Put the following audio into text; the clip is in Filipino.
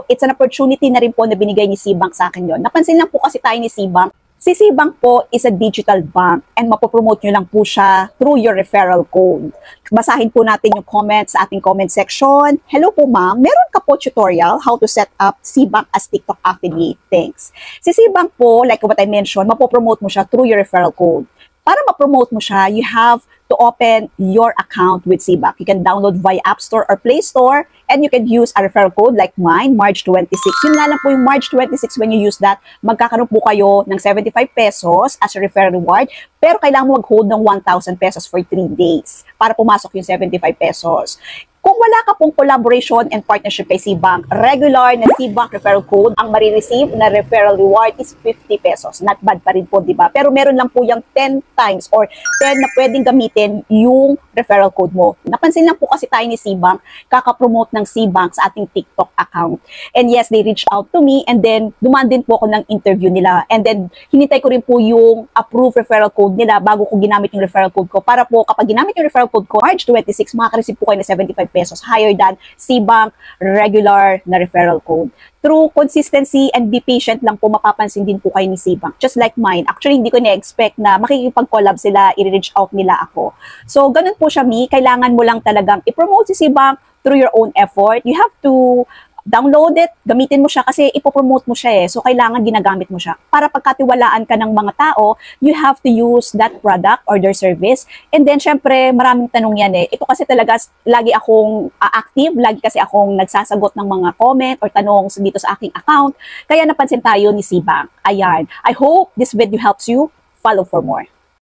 It's an opportunity na rin po na binigay ni SeaBank sa akin yon. Napansin lang po kasi tayo ni SeaBank. Si SeaBank po is a digital bank and mapopromote nyo lang po siya through your referral code. Basahin po natin yung comments sa ating comment section. Hello po ma'am, meron ka po tutorial how to set up SeaBank as TikTok affiliate? Thanks. Si SeaBank po, like what I mentioned, mapopromote mo siya through your referral code. Para ma-promote mo siya, you have to open your account with SeaBank. You can download via App Store or Play Store and you can use a referral code like mine, March26. Yun nga lang po yung March26, when you use that, magkakaroon po kayo ng 75 pesos as a referral reward, pero kailangan mo mag-hold ng 1,000 pesos for 3 days para pumasok yung 75 pesos. Kung wala ka pong collaboration and partnership kay SeaBank, regular na SeaBank referral code, ang marireceive na referral reward is 50 pesos. Not bad pa rin po, di ba? Pero meron lang po yung 10 times or 10 na pwedeng gamitin yung referral code mo. Napansin lang po kasi tayo ni SeaBank, kakapromote ng SeaBank sa ating TikTok account. And yes, they reached out to me and then dumaan din po ako ng interview nila. And then hinintay ko rin po yung approved referral code nila bago ko ginamit yung referral code ko. Para po kapag ginamit yung referral code ko, March 26, makaka-receive po kayo ng 75 pesos higher than SeaBank regular na referral code. Through consistency and be patient lang po, mapapansin din po kayo ni SeaBank. Just like mine. Actually, hindi ko na-expect na makikipag-collab sila, i-reach out nila ako. So, ganun po siya, Mi. Kailangan mo lang talagang i-promote si SeaBank through your own effort. You have to download it, gamitin mo siya kasi ipopromote mo siya eh. So, kailangan ginagamit mo siya. Para pagkatiwalaan ka ng mga tao, you have to use that product or their service. And then, syempre, maraming tanong yan eh. Ito kasi talaga, lagi akong active, lagi kasi akong nagsasagot ng mga comment or tanong dito sa aking account. Kaya napansin tayo ni SeaBank. Ayan. I hope this video helps you. Follow for more.